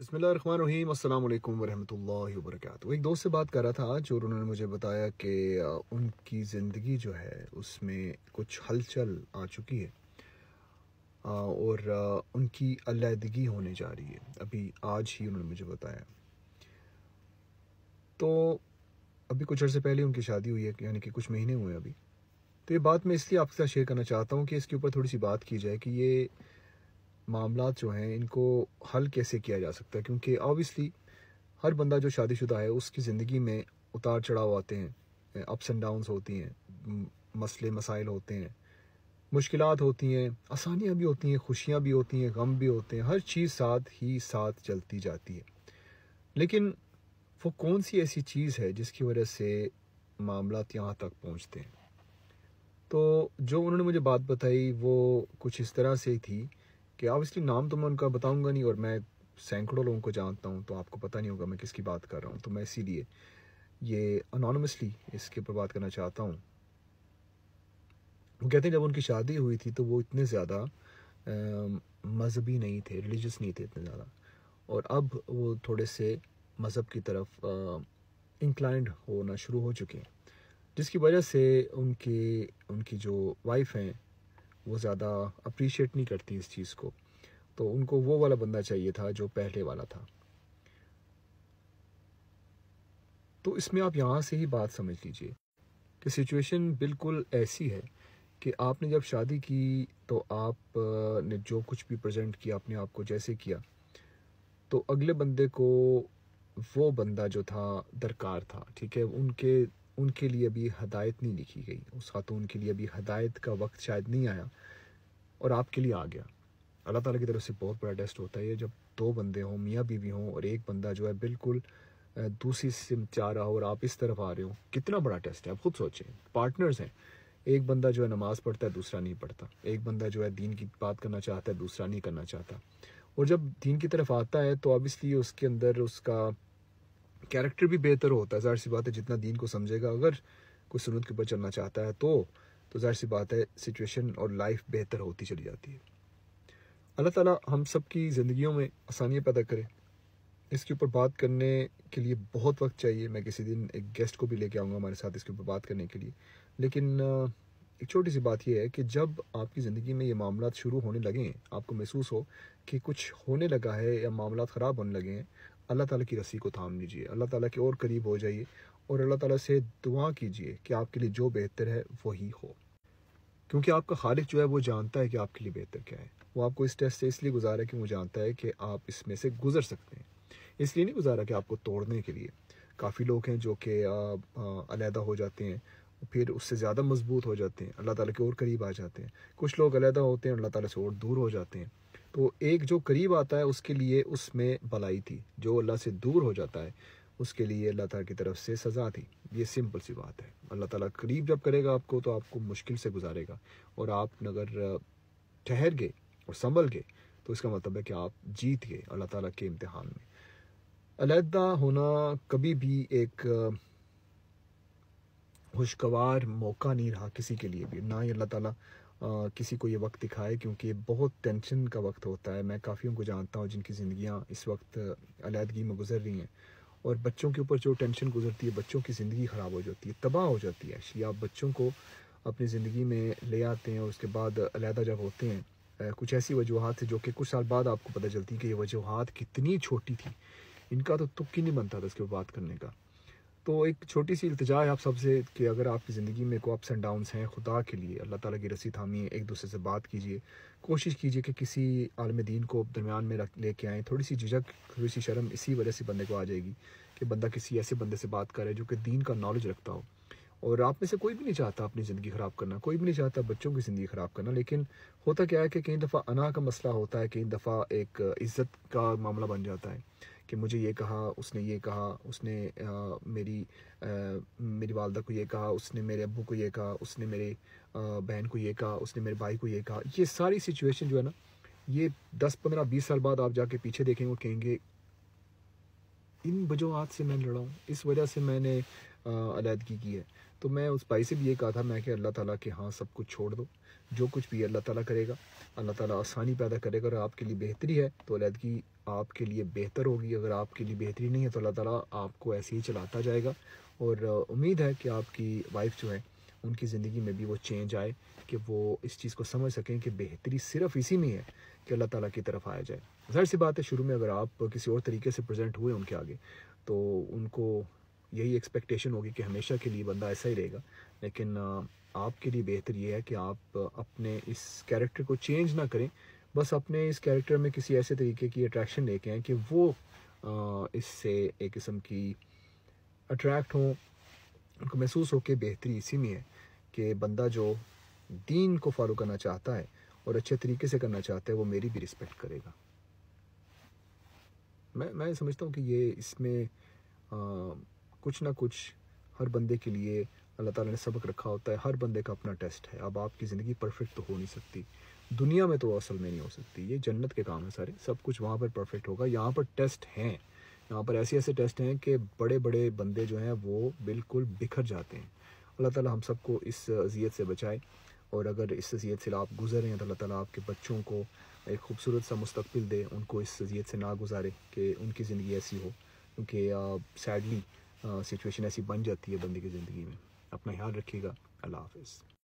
बिस्मिल्लाहिर्रहमानिर्रहीम, अस्सलाम वालेकुम वरहमतुल्लाहि वबरकातुहू। एक दोस्त से बात कर रहा था आज और उन्होंने मुझे बताया कि उनकी ज़िंदगी जो है उसमें कुछ हलचल आ चुकी है और उनकी अलहदगी होने जा रही है। अभी आज ही उन्होंने मुझे बताया। तो अभी कुछ अर्से पहले उनकी शादी हुई है, यानी कि कुछ महीने हुए हैं अभी। तो ये बात मैं इसलिए आपके साथ शेयर करना चाहता हूँ कि इसके ऊपर थोड़ी सी बात की जाए कि ये मामलात जो हैं इनको हल कैसे किया जा सकता है, क्योंकि ऑब्वियसली हर बंदा जो शादीशुदा है उसकी ज़िंदगी में उतार चढ़ाव आते हैं, अप्स एंड डाउन्स होती हैं, मसले मसाइल होते हैं, मुश्किलात होती हैं, आसानियाँ भी होती हैं, खुशियाँ भी होती हैं, गम भी होते हैं, हर चीज़ साथ ही साथ चलती जाती है। लेकिन वो कौन सी ऐसी चीज़ है जिसकी वजह से मामलात यहाँ तक पहुँचते हैं? तो जो उन्होंने मुझे बात बताई वो कुछ इस तरह से थी कि ऑब्वियसली नाम तो मैं उनका बताऊंगा नहीं, और मैं सैकड़ों लोगों को जानता हूं, तो आपको पता नहीं होगा मैं किसकी बात कर रहा हूं, तो मैं इसीलिए ये अनोनिमसली इसके ऊपर बात करना चाहता हूं। वो कहते हैं जब उनकी शादी हुई थी तो वो इतने ज़्यादा मजहबी नहीं थे, रिलीजियस नहीं थे इतने ज़्यादा, और अब वो थोड़े से मज़हब की तरफ इंक्लाइंड होना शुरू हो चुके हैं, जिसकी वजह से उनकी उनकी जो वाइफ हैं वो ज़्यादा अप्रिशिएट नहीं करती इस चीज़ को। तो उनको वो वाला बंदा चाहिए था जो पहले वाला था। तो इसमें आप यहाँ से ही बात समझ लीजिए कि सिचुएशन बिल्कुल ऐसी है कि आपने जब शादी की तो आप ने जो कुछ भी प्रेजेंट किया, अपने आप को जैसे किया, तो अगले बंदे को वो बंदा जो था दरकार था, ठीक है। उनके उनके लिए अभी हदायत नहीं लिखी गई, उस खातून के लिए अभी हदायत का वक्त शायद नहीं आया, और आपके लिए आ गया। अल्लाह ताला की तरफ से बहुत बड़ा टेस्ट होता है ये, जब दो बंदे हों, मियाँ बीवी हों, और एक बंदा जो है बिल्कुल दूसरी सिम चाह रहा हो और आप इस तरफ आ रहे हो। कितना बड़ा टेस्ट है, आप खुद सोचें। पार्टनर्स हैं, एक बंदा जो है नमाज पढ़ता है, दूसरा नहीं पढ़ता। एक बंदा जो है दीन की बात करना चाहता है, दूसरा नहीं करना चाहता। और जब दीन की तरफ आता है तो ऑब्वियसली उसके अंदर उसका कैरेक्टर भी बेहतर होता है। ज़ाहिर सी बात है, जितना दीन को समझेगा, अगर कोई सुन्नत के ऊपर चलना चाहता है तो ज़ाहिर सी बात है सिचुएशन और लाइफ बेहतर होती चली जाती है। अल्लाह ताला हम सब की ज़िंदगियों में आसानियाँ पैदा करे। इसके ऊपर बात करने के लिए बहुत वक्त चाहिए। मैं किसी दिन एक गेस्ट को भी लेके आऊँगा हमारे साथ इसके ऊपर बात करने के लिए। लेकिन एक छोटी सी बात यह है कि जब आपकी ज़िंदगी में ये मामलात शुरू होने लगें, आपको महसूस हो कि कुछ होने लगा है या मामलात ख़राब होने लगे हैं, अल्लाह ताला की रस्सी को थाम लीजिए, अल्लाह ताला के और करीब हो जाइए, और अल्लाह ताला से दुआ कीजिए कि आपके लिए जो बेहतर है वही हो। क्योंकि आपका खालिक जो है वो जानता है कि आपके लिए बेहतर क्या है। वो आपको इस टेस्ट से इसलिए गुजारा है कि वो जानता है कि आप इसमें से गुजर सकते हैं। इसलिए नहीं गुजारा कि आपको तोड़ने के लिए। काफ़ी लोग हैं जो कि अलहदा हो जाते हैं, फिर उससे ज़्यादा मजबूत हो जाते हैं, अल्लाह ताला के और करीब आ जाते हैं। कुछ लोग अलहदा होते हैं, अल्लाह ताला से और दूर हो जाते हैं। तो एक जो करीब आता है उसके लिए उसमें भलाई थी, जो अल्लाह से दूर हो जाता है उसके लिए अल्लाह ताला की तरफ से सज़ा थी। ये सिंपल सी बात है। अल्लाह ताला करीब जब करेगा आपको तो आपको मुश्किल से गुजारेगा, और आप अगर ठहर गए और संभल गए तो इसका मतलब है कि आप जीत गए अल्लाह ताला के इम्तिहान में। अलहदा होना कभी भी एक खुशगवार मौका नहीं रहा किसी के लिए भी, ना ही अल्लाह ताला किसी को ये वक्त दिखाए, क्योंकि ये बहुत टेंशन का वक्त होता है। मैं काफ़ियों को जानता हूँ जिनकी ज़िंदगियाँ इस वक्त अलहदगी में गुजर रही हैं, और बच्चों के ऊपर जो टेंशन गुजरती है, बच्चों की ज़िंदगी ख़राब हो जाती है, तबाह हो जाती है। एक्चुअली आप बच्चों को अपनी ज़िंदगी में ले आते हैं और उसके बाद अलहदा जब होते हैं, कुछ ऐसी वजूहत से जो कि कुछ साल बाद आपको पता चलती है कि ये वजूहत कितनी छोटी थी, इनका तो तुक ही नहीं बनता था इसके ऊपर बात करने का। तो एक छोटी सी इल्तिजा है आप सबसे कि अगर आपकी ज़िंदगी में कोई अप्स एंड डाउन्स हैं, खुदा के लिए अल्लाह ताला की रस्सी थामिए, एक दूसरे से बात कीजिए, कोशिश कीजिए कि किसी आलिम दीन को दरमियान में रख लेके आएँ। थोड़ी सी झिझक, थोड़ी सी शर्म इसी वजह से बंदे को आ जाएगी कि बंदा किसी ऐसे बंदे से बात करे जो कि दीन का नॉलेज रखता हो। और आप में से कोई भी नहीं चाहता अपनी ज़िंदगी ख़राब करना, कोई भी नहीं चाहता बच्चों की ज़िंदगी ख़राब करना। लेकिन होता क्या है कि कई दफ़ा अना का मसला होता है, कई दफ़ा एक इज़्ज़त का मामला बन जाता है कि मुझे ये कहा, उसने ये कहा, उसने मेरी वालदा को ये कहा, उसने मेरे अब्बू को ये कहा, उसने मेरे बहन को ये कहा, उसने मेरे भाई को ये कहा। ये सारी सिचुएशन जो है ना, ये 10 15 20 साल बाद आप जाके पीछे देखेंगे और कहेंगे इन वजूहत से मैं लड़ा हूँ, इस वजह से मैंने अलहदगी की है। तो मैं उस भाई से भी ये कहा था मैं कि अल्लाह ताला के हाँ सब कुछ छोड़ दो, जो कुछ भी अल्लाह ताला करेगा, अल्लाह ताला आसानी पैदा करेगा। अगर आपके लिए बेहतरी है तो अलहदगी आपके लिए बेहतर होगी, अगर आपके लिए बेहतरी नहीं है तो अल्लाह ताला आपको ऐसे ही चलाता जाएगा। और उम्मीद है कि आपकी वाइफ जो है उनकी ज़िंदगी में भी वो चेंज आए, कि वो इस चीज़ को समझ सकें कि बेहतरी सिर्फ़ इसी में है कि अल्लाह ताला की तरफ आया जाए। ज़ाहिर सी बात है शुरू में अगर आप किसी और तरीके से प्रेजेंट हुए उनके आगे तो उनको यही एक्सपेक्टेशन होगी कि हमेशा के लिए बंदा ऐसा ही रहेगा। लेकिन आपके लिए बेहतर ये है कि आप अपने इस कैरेक्टर को चेंज ना करें, बस अपने इस कैरेक्टर में किसी ऐसे तरीके की अट्रैक्शन लेके आएँ कि वो इससे एक किस्म की अट्रैक्ट हों, उनको महसूस हो कि बेहतरी इसी में है कि बंदा जो दीन को फॉलो करना चाहता है और अच्छे तरीके से करना चाहता है वो मेरी भी रिस्पेक्ट करेगा। मैं समझता हूँ कि ये इसमें कुछ ना कुछ हर बंदे के लिए अल्लाह ताला ने सबक रखा होता है। हर बंदे का अपना टेस्ट है। अब आपकी ज़िंदगी परफेक्ट तो हो नहीं सकती, दुनिया में तो असल में नहीं हो सकती, ये जन्नत के काम है सारे, सब कुछ वहाँ पर परफेक्ट होगा। यहाँ पर टेस्ट हैं, यहाँ पर ऐसे ऐसे टेस्ट हैं कि बड़े बड़े बंदे जो हैं वो बिल्कुल बिखर जाते हैं। अल्लाह ताला हम सबको इस अज़ियत से बचाए, और अगर इस अज़ियत से आप गुज़र रहे हैं तो अल्लाह ताला आपके बच्चों को एक खूबसूरत सा मुस्तक़बिल दे, उनको इस अज़ियत से ना गुज़ारे कि उनकी ज़िंदगी ऐसी हो, क्योंकि सैडली सिचुएशन ऐसी बन जाती है बंदे की ज़िंदगी में। अपना ख्याल रखिएगा। अल्लाह हाफ़िज़।